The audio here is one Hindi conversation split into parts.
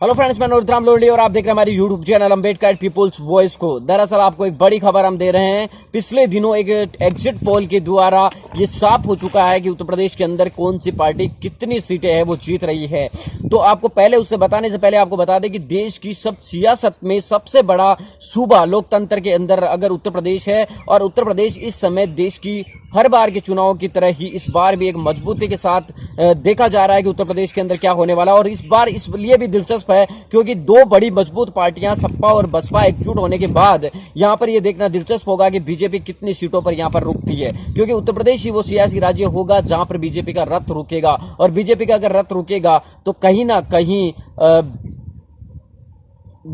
हेलो फ्रेंड्स, मैं नूरतराम लोरडी और आप देख रहे हैं हमारी YouTube channel Ambedkar Peoples Voice को। दरअसल आपको एक बड़ी खबर हम दे रहे हैं। पिछले दिनों एक एग्जिट पोल के द्वारा ये साफ हो चुका है कि उत्तर प्रदेश के अंदर कौन सी पार्टी कितनी सीटें है वो जीत रही है। तो आपको पहले उससे बताने से पहले आपको बता दें कि देश की सब सियासत में सबसे बड़ा सूबा लोकतंत्र के अंदर अगर उत्तर प्रदेश है, और उत्तर प्रदेश इस समय देश की हर बार के चुनाव की तरह ही इस बार भी एक मजबूती के साथ देखा जा रहा है कि उत्तर प्रदेश के अंदर क्या होने वाला है। और इस बार इसलिए भी दिलचस्प है क्योंकि दो बड़ी मजबूत पार्टियां सपा और बसपा एकजुट होने के बाद यहां पर यह देखना दिलचस्प होगा कि बीजेपी कितनी सीटों पर यहां पर रुकती है, क्योंकि उत्तर प्रदेश ही वो सियासी राज्य होगा जहां पर बीजेपी का रथ रुकेगा। और बीजेपी का अगर रथ रुकेगा तो कहीं ना कहीं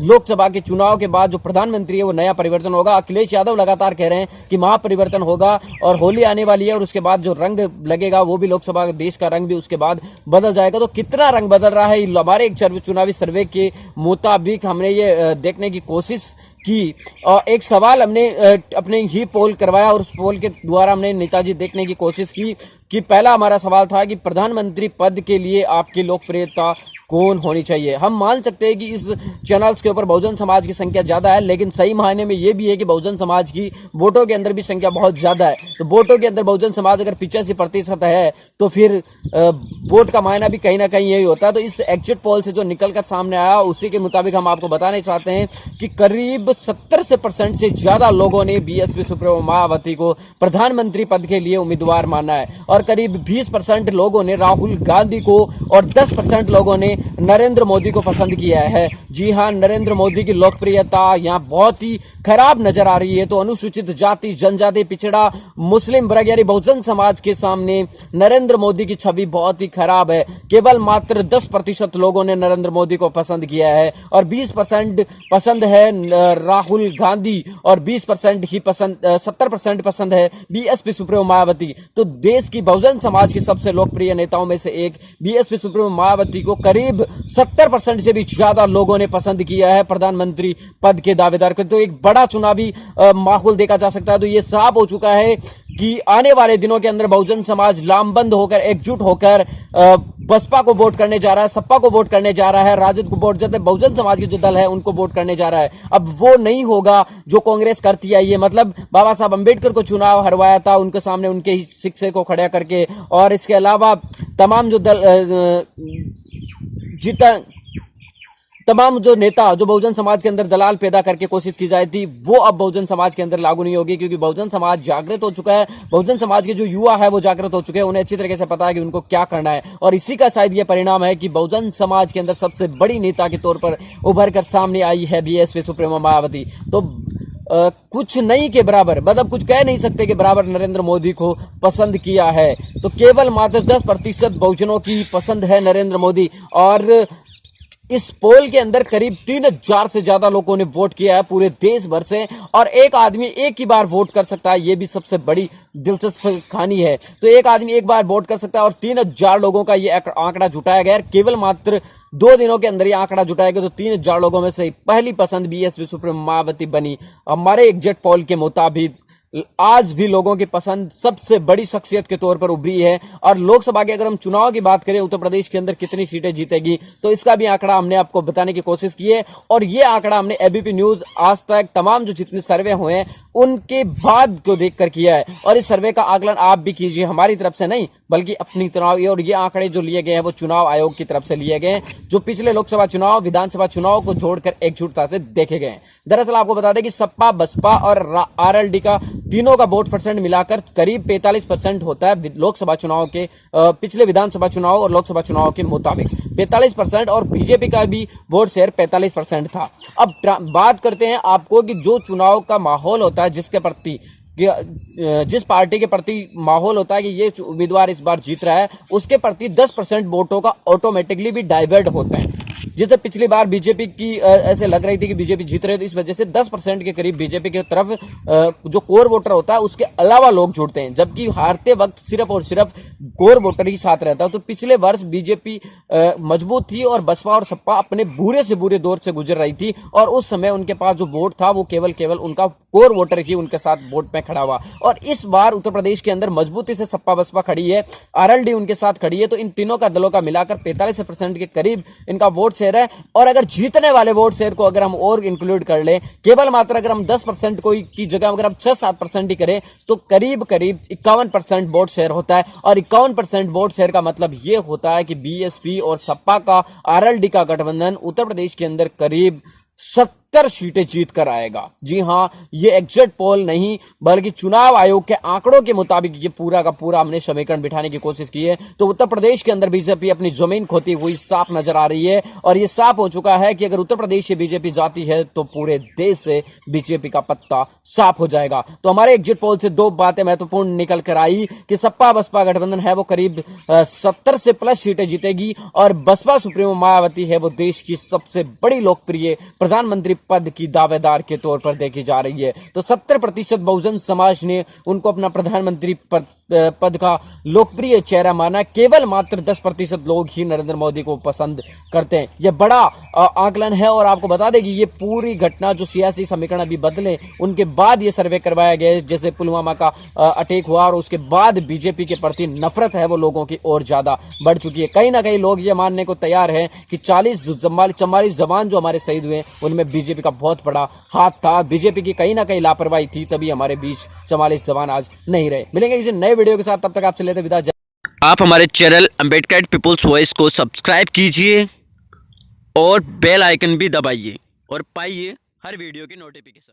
लोकसभा के चुनाव के बाद जो प्रधानमंत्री है वो नया परिवर्तन होगा। अखिलेश यादव लगातार कह रहे हैं कि महापरिवर्तन होगा और होली आने वाली है और उसके बाद जो रंग लगेगा वो भी लोकसभा देश का रंग भी उसके बाद बदल जाएगा। तो कितना रंग बदल रहा है हमारे एक चुनावी सर्वे के मुताबिक हमने ये देखने की कोशिश की। और एक सवाल हमने अपने ही पोल करवाया और उस पोल के द्वारा हमने नेताजी देखने की कोशिश की कि पहला हमारा सवाल था कि प्रधानमंत्री पद के लिए आपकी लोकप्रियता कौन होनी चाहिए। हम मान सकते हैं कि इस चैनल्स के ऊपर बहुजन समाज की संख्या ज्यादा है, लेकिन सही मायने में यह भी है कि बहुजन समाज की वोटों के अंदर भी संख्या बहुत ज्यादा है। तो वोटों के अंदर बहुजन समाज अगर 85% है तो फिर वोट का मायना भी कहीं ना कहीं यही होता है। तो इस एग्जिट पोल से जो निकलकर सामने आया उसी के मुताबिक हम आपको बताना चाहते हैं कि करीब 70% से ज्यादा लोगों ने बीएसपी सुप्रीमो मायावती को प्रधानमंत्री पद के लिए उम्मीदवार माना है, और करीब 20% लोगों ने राहुल गांधी को और 10% लोगों ने नरेंद्र मोदी को पसंद किया है। जी हां, नरेंद्र मोदी की लोकप्रियता यहां बहुत ही खराब नजर आ रही है। तो अनुसूचित जाति, जनजाति, पिछड़ा, मुस्लिम वर्ग यानी बहुजन समाज के सामने नरेंद्र मोदी की छवि बहुत ही खराब है। केवल मात्र 10% लोगों ने नरेंद्र मोदी को पसंद किया है और 20% पसंद है राहुल गांधी और 20% ही पसंद 70% पसंद है बीएसपी सुप्रीमो मायावती। तो देश की बहुजन समाज की सबसे लोकप्रिय नेताओं में से एक बीएसपी सुप्रीमो मायावती को करीब 70% से भी ज्यादा लोगों ने पसंद किया है प्रधानमंत्री पद के दावेदार को। तो एक बड़ा चुनावी माहौल देखा जा सकता है। तो यह साफ हो चुका है कि आने वाले दिनों के अंदर बहुजन समाज लामबंद होकर, एकजुट होकर बसपा को वोट करने जा रहा है, सपा को वोट करने जा रहा है, राजद को वोट, जैसे बहुजन समाज के जो दल है उनको वोट करने जा रहा है। अब वो नहीं होगा जो कांग्रेस करती आई है, मतलब बाबा साहब अंबेडकर को चुनाव हरवाया था उनके सामने उनके ही शिक्षे को खड़ा करके, और इसके अलावा तमाम जो दल तमाम जो नेता जो बहुजन समाज के अंदर दलाल पैदा करके कोशिश की जाती थी वो अब बहुजन समाज के अंदर लागू नहीं होगी, क्योंकि बहुजन समाज जागृत हो चुका है। बहुजन समाज के जो युवा है वो जागृत हो चुके हैं, उन्हें अच्छी तरीके से पता है कि उनको क्या करना है। और इसी का शायद ये परिणाम है कि बहुजन समाज के अंदर सबसे बड़ी नेता के तौर पर उभर कर सामने आई है बीएसपी सुप्रीमो मायावती। तो कुछ नहीं के बराबर, मतलब कुछ कह नहीं सकते कि बराबर नरेंद्र मोदी को पसंद किया है। तो केवल मात्र 10% बहुजनों की पसंद है नरेंद्र मोदी, और इस पोल के अंदर करीब 3000 से ज्यादा लोगों ने वोट किया है पूरे देश भर से, और एक आदमी एक ही बार वोट कर सकता है। यह भी सबसे बड़ी दिलचस्प कहानी है। तो एक आदमी एक बार वोट कर सकता है और 3000 लोगों का यह आंकड़ा जुटाया गया। केवल मात्र 2 दिनों के अंदर यह आंकड़ा जुटाया गया। तो 3000 लोगों में से पहली पसंद बीएसपी सुप्रीमो मायावती बनी। हमारे एग्जिट पोल के मुताबिक आज भी लोगों की पसंद सबसे बड़ी शख्सियत के तौर पर उभरी है। और लोकसभा के अगर हम चुनाव की बात करें उत्तर प्रदेश के अंदर कितनी सीटें जीतेगी, तो इसका भी आंकड़ा हमने आपको बताने की कोशिश की है। और ये आंकड़ा हमने एबीपी न्यूज, आज तक, तमाम जो जितने सर्वे हुए हैं उनके बाद को देखकर किया है। और इस सर्वे का आकलन आप भी कीजिए, हमारी तरफ से नहीं बल्कि अपनी चुनाव। और ये आंकड़े जो लिए गए हैं वो चुनाव आयोग की तरफ से लिए गए हैं, जो पिछले लोकसभा चुनाव, विधानसभा चुनाव को जोड़कर एकजुटता से देखे गए हैं। दरअसल आपको बता दें कि सपा, बसपा और आरएलडी का तीनों का वोट परसेंट मिलाकर करीब 45% होता है लोकसभा चुनाव के, पिछले विधानसभा चुनाव और लोकसभा चुनाव के मुताबिक 45%, और बीजेपी का भी वोट शेयर 45% था। अब बात करते हैं आपको कि जो चुनाव का माहौल होता है, जिस पार्टी के प्रति माहौल होता है कि ये उम्मीदवार इस बार जीत रहा है, उसके प्रति 10% वोटों का ऑटोमेटिकली भी डाइवर्ट होते हैं। जिसे पिछली बार बीजेपी की ऐसे लग रही थी कि बीजेपी जीत रहे, तो इस वजह से 10% के करीब बीजेपी की तरफ जो कोर वोटर होता है उसके अलावा लोग जुड़ते हैं, जबकि हारते वक्त सिर्फ और सिर्फ कोर वोटर ही साथ रहता है। तो पिछले वर्ष बीजेपी मजबूत थी और बसपा और सपा अपने बुरे से बुरे दौर से गुजर रही थी, और उस समय उनके पास जो वोट था वो केवल उनका कोर वोटर ही उनके साथ वोट में खड़ा हुआ। और इस बार उत्तर प्रदेश के अंदर मजबूती से सपा बसपा खड़ी है, आरएलडी उनके साथ खड़ी है। तो इन तीनों का दलों का मिलाकर 45% के करीब इनका वोट शेयर है। और अगर जीतने वाले वोट शेयर को अगर हम और इंक्लूड कर ले, केवल मात्र अगर हम 10% कोई की जगह अगर हम 6-7% ही करें तो करीब करीब 51% वोट शेयर होता है। और 51% वोट शेयर का मतलब यह होता है कि बीएसपी और सपा का आरएलडी का गठबंधन उत्तर प्रदेश के अंदर करीब 70 सीटें जीत कर आएगा। जी हां, ये एग्जिट पोल नहीं बल्कि चुनाव आयोग के आंकड़ों के मुताबिक ये पूरा का पूरा हमने समीकरण बिठाने की कोशिश की है। तो उत्तर प्रदेश के अंदर बीजेपी अपनी जमीन खोती हुई साफ नजर आ रही है। और ये साफ हो चुका है कि अगर उत्तर प्रदेश से बीजेपी जाती है तो पूरे देश से बीजेपी का पत्ता साफ हो जाएगा। तो हमारे एग्जिट पोल से दो बातें महत्वपूर्ण निकल कर आई कि सपा बसपा गठबंधन है वो करीब 70 से प्लस सीटें जीतेगी और बसपा सुप्रीमो मायावती है वो देश की सबसे बड़ी लोकप्रिय प्रधानमंत्री पद की दावेदार के तौर पर देखी जा रही है। तो 70% बहुजन समाज ने उनको अपना प्रधानमंत्री पद का लोकप्रिय चेहरा माना। केवल मात्र 10% लोग ही नरेंद्र मोदी को पसंद करते हैं। यह बड़ा आकलन है। और आपको बता दें कि ये पूरी घटना जो सियासी समीकरण अभी बदले उनके बाद ये सर्वे करवाया गया, जैसे पुलवामा का अटैक हुआ और उसके बाद बीजेपी के प्रति नफरत है वो लोगों की और ज्यादा बढ़ चुकी है। कहीं ना कहीं लोग ये मानने को तैयार है कि 44 जवान जो हमारे शहीद हुए उनमें बीजेपी का बहुत बड़ा हाथ था। बीजेपी की कहीं ना कहीं लापरवाही थी, तभी हमारे बीच 44 जवान आज नहीं रहे। मिलेंगे किसी नए वीडियो के साथ, तब तक आपसे लेते विदा। आप हमारे चैनल अंबेडकर पीपुल्स वॉइस को सब्सक्राइब कीजिए और बेल आइकन भी दबाइए और पाइए हर वीडियो की नोटिफिकेशन।